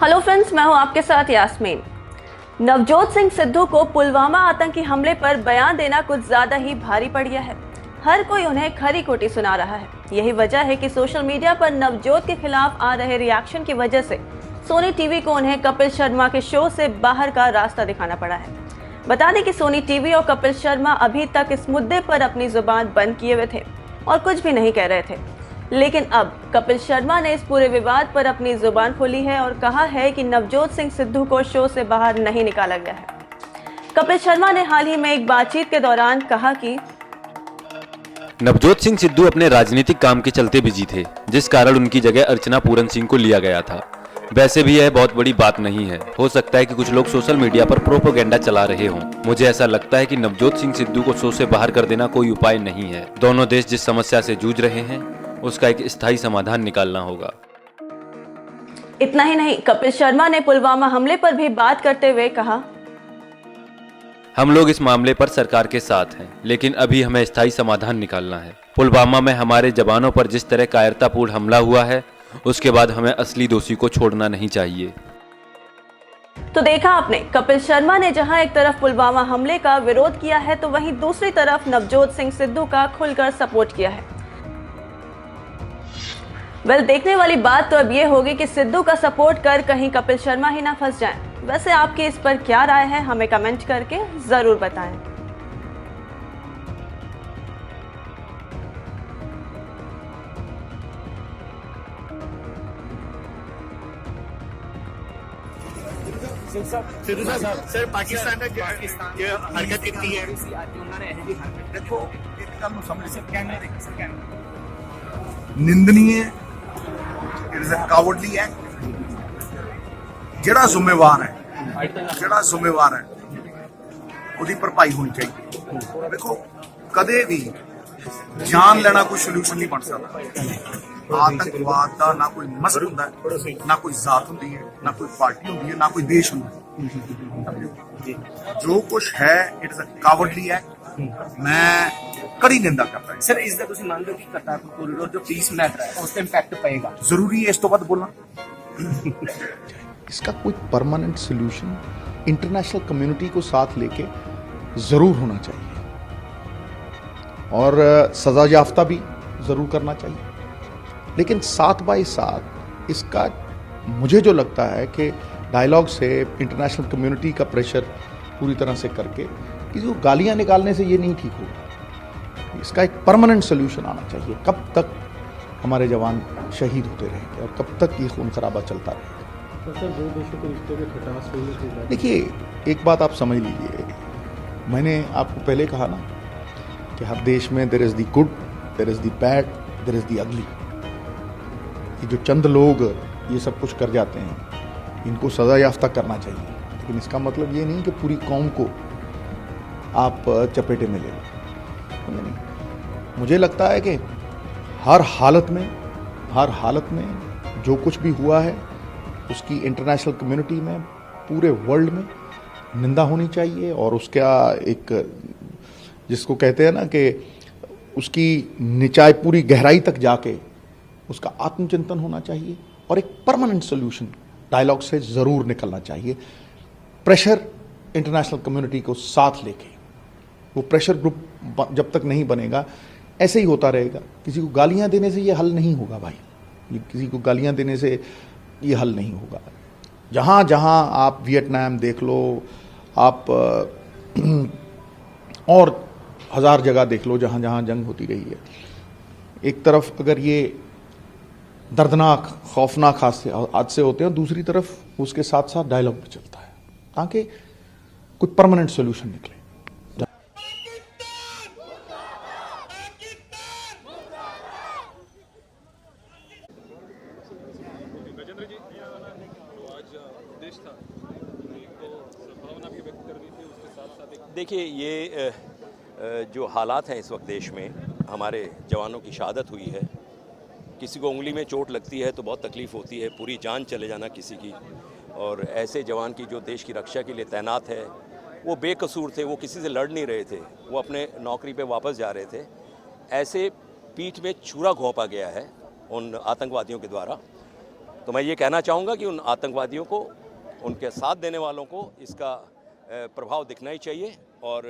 Hello friends, मैं हूं आपके साथ यास्मीन। नवजोत सिंह सिद्धू को पुलवामा आतंकी हमले पर बयान देना कुछ ज्यादा ही भारी पड़ गया है। हर कोई उन्हें खरी खोटी सुना रहा है। यही वजह है कि सोशल मीडिया पर नवजोत के खिलाफ आ रहे रिएक्शन की वजह से सोनी टीवी को उन्हें कपिल शर्मा के शो से बाहर का रास्ता दिखाना पड़ा है। बता दें कि सोनी टीवी और कपिल शर्मा अभी तक इस मुद्दे पर अपनी जुबान बंद किए हुए थे और कुछ भी नहीं कह रहे थे, लेकिन अब कपिल शर्मा ने इस पूरे विवाद पर अपनी जुबान खोली है और कहा है कि नवजोत सिंह सिद्धू को शो से बाहर नहीं निकाला गया है। कपिल शर्मा ने हाल ही में एक बातचीत के दौरान कहा कि नवजोत सिंह सिद्धू अपने राजनीतिक काम के चलते बिजी थे, जिस कारण उनकी जगह अर्चना पूरन सिंह को लिया गया था। वैसे भी यह बहुत बड़ी बात नहीं है। हो सकता है कि कुछ लोग सोशल मीडिया पर प्रोपेगेंडा चला रहे हों। मुझे ऐसा लगता है कि नवजोत सिंह सिद्धू को शो से बाहर कर देना कोई उपाय नहीं है। दोनों देश जिस समस्या से जूझ रहे हैं उसका एक स्थायी समाधान निकालना होगा। इतना ही नहीं, कपिल शर्मा ने पुलवामा हमले पर भी बात करते हुए कहा, हम लोग इस मामले पर सरकार के साथ हैं, लेकिन अभी हमें स्थायी समाधान निकालना है। पुलवामा में हमारे जवानों पर जिस तरह कायरतापूर्ण हमला हुआ है, उसके बाद हमें असली दोषी को छोड़ना नहीं चाहिए। तो देखा आपने, कपिल शर्मा ने जहां एक तरफ पुलवामा हमले का विरोध किया है, तो वहीं दूसरी तरफ नवजोत सिंह सिद्धू का खुलकर सपोर्ट किया है। देखने वाली बात तो अब ये होगी कि सिद्धू का सपोर्ट कर कहीं कपिल शर्मा ही ना फंस जाएं। वैसे आपकी इस पर क्या राय है, हमें कमेंट करके जरूर बताएं। सर पाकिस्तान ने हरकत की है, देखो एक गल समझ सकते, निंदनीय, it is a cowardly act. ਜਿਹੜਾ ਜ਼ਿੰਮੇਵਾਰ ਹੈ ਉਹਦੀ ਭਰਪਾਈ ਹੋਣੀ ਚਾਹੀਦੀ। ਦੇਖੋ ਕਦੇ ਵੀ ਜਾਨ ਲੈਣਾ ਕੋਈ ਸੋਲੂਸ਼ਨ ਨਹੀਂ ਬਣ ਸਕਦਾ। आतंकवाद का ना कोई मजहब ਹੁੰਦਾ ਹੈ, ना कोई जात ਹੁੰਦੀ है, ना कोई पार्टी ਹੁੰਦੀ है, ना कोई देश ਹੁੰਦਾ है। जो कुछ है it is a cowardly act. मैं कड़ी निंदा करता है। सर इसका ਤੁਸੀਂ ਮੰਨਦੇ ਹੋ ਕਿ ਕਰਤਾਰਪੁਰ ਕੋਰੀਡੋਰ ਜੋ पीस मैटर है उस पे इंपैक्ट पड़ेगा? जरूरी है इस तो बात बोलना। इसका कोई परमानेंट सोल्यूशन इंटरनेशनल कम्युनिटी को साथ लेके ज़रूर होना चाहिए और सज़ा याफ्ता भी ज़रूर करना चाहिए, लेकिन साथ बाय साथ इसका मुझे जो लगता है कि डायलॉग से इंटरनेशनल कम्युनिटी का प्रेशर पूरी तरह से करके किसी को गालियाँ निकालने से ये नहीं ठीक होगा। इसका एक परमानेंट सोल्यूशन आना चाहिए। कब तक हमारे जवान शहीद होते रहेंगे और कब तक ये खून खराबा चलता रहेगा? सर दो देशों के रिश्ते में खटास हुई। देखिए, एक बात आप समझ लीजिए, मैंने आपको पहले कहा ना कि हर देश में there is the good, there is the bad, there is the ugly. ये जो चंद लोग ये सब कुछ कर जाते हैं, इनको सज़ा याफ्ता करना चाहिए, लेकिन इसका मतलब ये नहीं कि पूरी कौम को आप चपेटे में ले लो। मुझे लगता है कि हर हालत में जो कुछ भी हुआ है उसकी इंटरनेशनल कम्युनिटी में, पूरे वर्ल्ड में निंदा होनी चाहिए और उसका एक जिसको कहते हैं ना कि उसकी निचाई पूरी गहराई तक जाके उसका आत्मचिंतन होना चाहिए और एक परमानेंट सोल्यूशन डायलॉग से ज़रूर निकलना चाहिए। प्रेशर इंटरनेशनल कम्युनिटी को साथ लेके, वो प्रेशर ग्रुप जब तक नहीं बनेगा ऐसे ही होता रहेगा। किसी को गालियां देने से ये हल नहीं होगा भाई, किसी को गालियां देने से ये हल नहीं होगा। जहाँ जहाँ आप वियतनाम देख लो, आप और हज़ार जगह देख लो जहाँ जहाँ जंग होती रही है, एक तरफ अगर ये दर्दनाक खौफनाक हादसे होते हैं, दूसरी तरफ उसके साथ साथ डायलॉग भी चलता है ताकि कोई परमानेंट सोल्यूशन निकले। देखिए, ये जो हालात हैं इस वक्त देश में, हमारे जवानों की शहादत हुई है। किसी को उंगली में चोट लगती है तो बहुत तकलीफ़ होती है, पूरी जान चले जाना किसी की। और ऐसे जवान की जो देश की रक्षा के लिए तैनात है, वो बेकसूर थे, वो किसी से लड़ नहीं रहे थे, वो अपने नौकरी पे वापस जा रहे थे। ऐसे पीठ में छुरा घोंपा गया है उन आतंकवादियों के द्वारा। तो मैं ये कहना चाहूँगा कि उन आतंकवादियों को, उनके साथ देने वालों को इसका प्रभाव दिखना ही चाहिए। और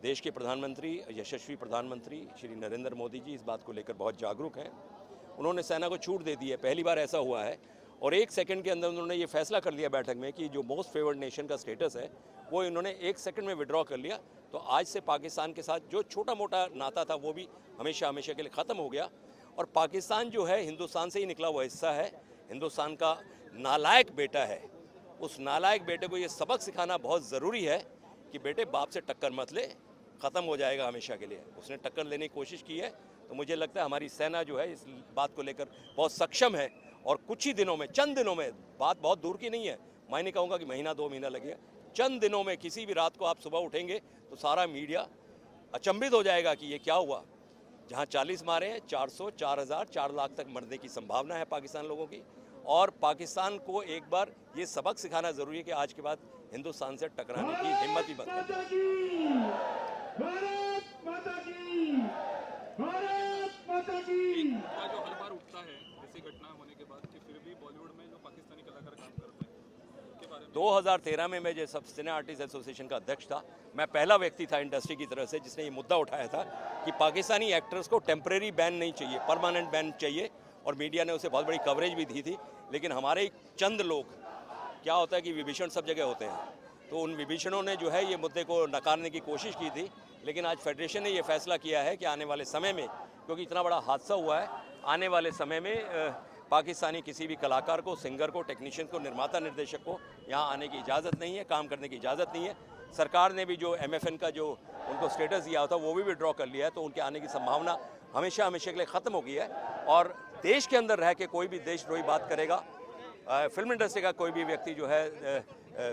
देश के प्रधानमंत्री, यशस्वी प्रधानमंत्री श्री नरेंद्र मोदी जी इस बात को लेकर बहुत जागरूक हैं। उन्होंने सेना को छूट दे दी है, पहली बार ऐसा हुआ है। और 1 सेकंड के अंदर उन्होंने ये फैसला कर लिया बैठक में कि जो मोस्ट फेवर्ड नेशन का स्टेटस है वो इन्होंने 1 सेकंड में विड्रॉ कर लिया। तो आज से पाकिस्तान के साथ जो छोटा मोटा नाता था वो भी हमेशा हमेशा के लिए ख़त्म हो गया। और पाकिस्तान जो है हिंदुस्तान से ही निकला हुआ हिस्सा है, हिंदुस्तान का नालायक बेटा है। उस नालायक बेटे को ये सबक सिखाना बहुत ज़रूरी है कि बेटे बाप से टक्कर मत ले, ख़त्म हो जाएगा हमेशा के लिए। उसने टक्कर लेने की कोशिश की है, तो मुझे लगता है हमारी सेना जो है इस बात को लेकर बहुत सक्षम है। और कुछ ही दिनों में, चंद दिनों में, बात बहुत दूर की नहीं है, मैं नहीं कहूँगा कि महीना 2 महीना लगेगा, चंद दिनों में किसी भी रात को आप सुबह उठेंगे तो सारा मीडिया अचंभित हो जाएगा कि ये क्या हुआ। जहाँ 40 मारे हैं, 400, 4000, 4 लाख तक मरने की संभावना है पाकिस्तान लोगों की। और पाकिस्तान को एक बार ये सबक सिखाना ज़रूरी है कि आज के बाद हिंदुस्तान से टकराने की हिम्मत ही बंद कर। जो हर बार उठता है ऐसी घटना होने के बाद कि फिर भी बॉलीवुड में जो पाकिस्तानी कलाकार काम करते हैं उनके बारे में 2013 में मैं जब सिने आर्टिस्ट एसोसिएशन का अध्यक्ष था, मैं पहला व्यक्ति था इंडस्ट्री की तरफ से जिसने ये मुद्दा उठाया था कि पाकिस्तानी एक्टर्स को टेम्परेरी बैन नहीं चाहिए, परमानेंट बैन चाहिए। और मीडिया ने उसे बहुत बड़ी कवरेज भी दी थी। लेकिन हमारे चंद लोग, क्या होता है कि विभीषण सब जगह होते हैं, तो उन विभीषणों ने जो है ये मुद्दे को नकारने की कोशिश की थी। लेकिन आज फेडरेशन ने ये फैसला किया है कि आने वाले समय में, क्योंकि इतना बड़ा हादसा हुआ है, आने वाले समय में पाकिस्तानी किसी भी कलाकार को, सिंगर को, टेक्नीशियन को, निर्माता निर्देशक को यहाँ आने की इजाज़त नहीं है, काम करने की इजाज़त नहीं है। सरकार ने भी जो MFN का जो उनको स्टेटस दिया होता वो भी विड्रॉ कर लिया है, तो उनके आने की संभावना हमेशा हमेशा के लिए ख़त्म हो गई है। और देश के अंदर रह के कोई भी देशद्रोही बात करेगा, फिल्म इंडस्ट्री का कोई भी व्यक्ति जो है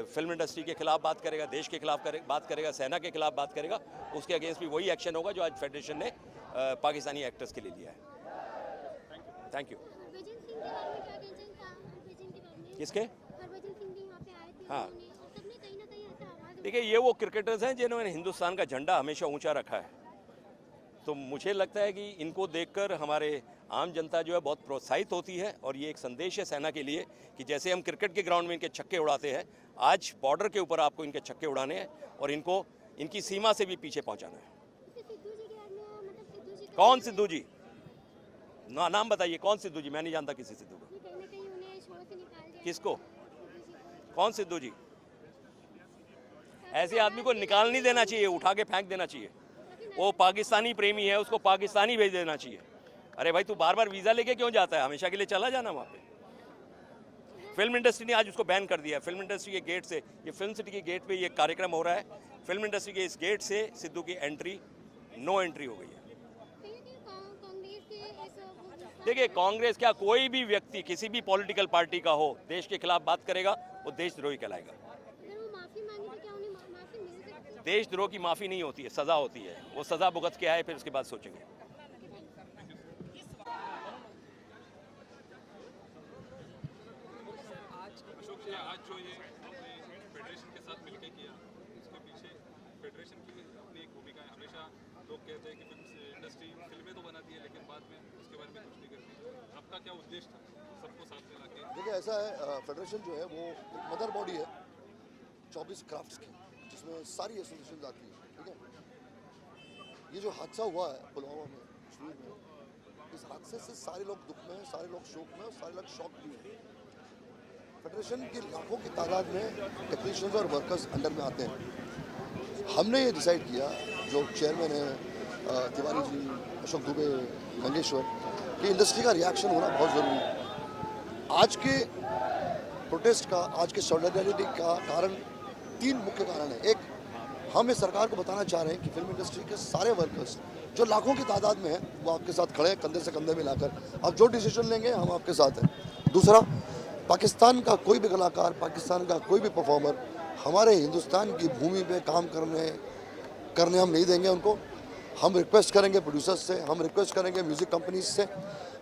फिल्म इंडस्ट्री के खिलाफ बात करेगा, देश के खिलाफ बात करेगा, सेना के खिलाफ बात करेगा, उसके अगेंस्ट भी वही एक्शन होगा जो आज फेडरेशन ने पाकिस्तानी एक्टर्स के लिए लिया है। Thank you. किसके? हाँ, देखिए ये वो क्रिकेटर्स हैं जिन्होंने हिंदुस्तान का झंडा हमेशा ऊंचा रखा है। तो मुझे लगता है कि इनको देखकर हमारे आम जनता जो है बहुत प्रोत्साहित होती है। और ये एक संदेश है सेना के लिए कि जैसे हम क्रिकेट के ग्राउंड में इनके छक्के उड़ाते हैं, आज बॉर्डर के ऊपर आपको इनके छक्के उड़ाने हैं और इनको इनकी सीमा से भी पीछे पहुंचाना है। कौन सिद्धू जी? नाम बताइए, कौन सिद्धू जी? मैं नहीं जानता किसी सिद्धू को। किसको? कौन सिद्धू जी? ऐसे आदमी को निकाल नहीं देना चाहिए, उठा के फेंक देना चाहिए। वो पाकिस्तानी प्रेमी है, उसको पाकिस्तानी भेज देना चाहिए। अरे भाई, तू बार बार वीज़ा लेके क्यों जाता है? हमेशा के लिए चला जाना वहाँ पे। फिल्म इंडस्ट्री ने आज उसको बैन कर दिया। फिल्म इंडस्ट्री के गेट से, ये फिल्म सिटी के गेट पे ये कार्यक्रम हो रहा है, फिल्म इंडस्ट्री के इस गेट से सिद्धू की एंट्री, नो एंट्री हो गई है। देखिए, कांग्रेस क्या, कोई भी व्यक्ति किसी भी पॉलिटिकल पार्टी का हो, देश के खिलाफ बात करेगा वो देशद्रोही कहलाएगा। देशद्रोह की माफ़ी नहीं होती है, सज़ा होती है। वो सज़ा भुगत के आए, फिर उसके बाद सोचेंगे। आज जो ये फेडरेशन के साथ मिलकर किया, इसके पीछे फेडरेशन की अपनी एक भूमिका है। हमेशा लोग कहते हैं कि फिल्म इंडस्ट्री फिल्में तो बनाती है लेकिन बाद में उसके बारे में कुछ नहीं करती। आपका क्या उद्देश्य था सबको साथ मिला के? देखिए, ऐसा है, फेडरेशन जो है वो एक मदर बॉडी है 24 क्राफ्ट्स की, जिसमें सारी एसोसिएशन आती है। ठीक है, ये जो हादसा हुआ है पुलवामा में, कश्मीर में, इस हादसे से सारे लोग दुख में हैं, सारे लोग शोक में, और सारे लोग शॉक भी हैं। फेडरेशन की लाखों की तादाद में टेक्नीशियंस और वर्कर्स अंडर में आते हैं। हमने ये डिसाइड किया, जो चेयरमैन है तिवारी जी, अशोक दुबे, मंगेश्वर, कि इंडस्ट्री का रिएक्शन होना बहुत ज़रूरी है। आज के प्रोटेस्ट का, आज के सॉलिडारिटी का कारण 3 मुख्य कारण है। एक, हम इस सरकार को बताना चाह रहे हैं कि फिल्म इंडस्ट्री के सारे वर्कर्स जो लाखों की तादाद में हैं, वो आपके साथ खड़े हैं, कंधे से कंधे मिलाकर। आप जो डिसीजन लेंगे हम आपके साथ हैं। दूसरा, पाकिस्तान का कोई भी कलाकार, पाकिस्तान का कोई भी परफॉर्मर हमारे हिंदुस्तान की भूमि पे काम करने हम नहीं देंगे उनको। हम रिक्वेस्ट करेंगे प्रोड्यूसर्स से, हम रिक्वेस्ट करेंगे म्यूज़िक कंपनीज से,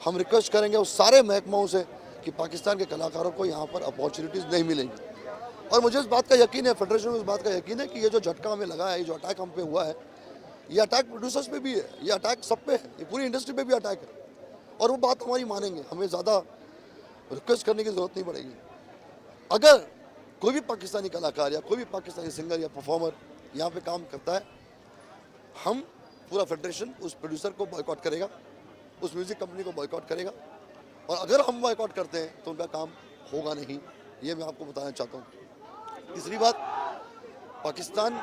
हम रिक्वेस्ट करेंगे उस सारे महकमाओं से कि पाकिस्तान के कलाकारों को यहाँ पर अपॉर्चुनिटीज़ नहीं मिलेंगी। और मुझे इस बात का यकीन है, फेडरेशन को इस बात का यकीन है कि ये जो झटका हमें लगा है, ये जो अटैक हम पे हुआ है, ये अटैक प्रोड्यूसर्स पे भी है, ये अटैक सब पे है, ये पूरी इंडस्ट्री पे भी अटैक है। और वो बात हमारी मानेंगे। हमें ज़्यादा रिक्वेस्ट करने की ज़रूरत नहीं पड़ेगी। अगर कोई भी पाकिस्तानी कलाकार या कोई भी पाकिस्तानी सिंगर या परफॉर्मर यहाँ पे काम करता है, हम पूरा फेडरेशन उस प्रोड्यूसर को बॉयकॉट करेगा, उस म्यूज़िक कंपनी को बॉयकॉट करेगा, और अगर हम बॉयकॉट करते हैं तो उनका काम होगा नहीं, ये मैं आपको बताना चाहता हूँ। तीसरी बात, पाकिस्तान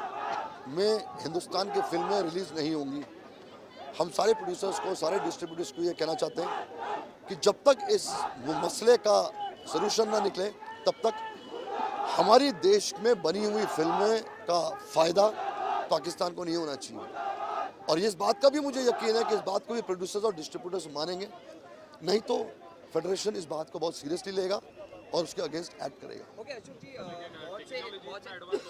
में हिंदुस्तान की फिल्में रिलीज़ नहीं होंगी। हम सारे प्रोड्यूसर्स को, सारे डिस्ट्रीब्यूटर्स को ये कहना चाहते हैं कि जब तक इस मसले का सलूशन ना निकले तब तक हमारी देश में बनी हुई फिल्में का फ़ायदा पाकिस्तान को नहीं होना चाहिए। और इस बात का भी मुझे यकीन है कि इस बात को भी प्रोड्यूसर्स और डिस्ट्रीब्यूटर्स मानेंगे, नहीं तो फेडरेशन इस बात को बहुत सीरियसली लेगा और उसके अगेंस्ट एक्ट करेगा। टेक्नोलॉजी इतना एडवांस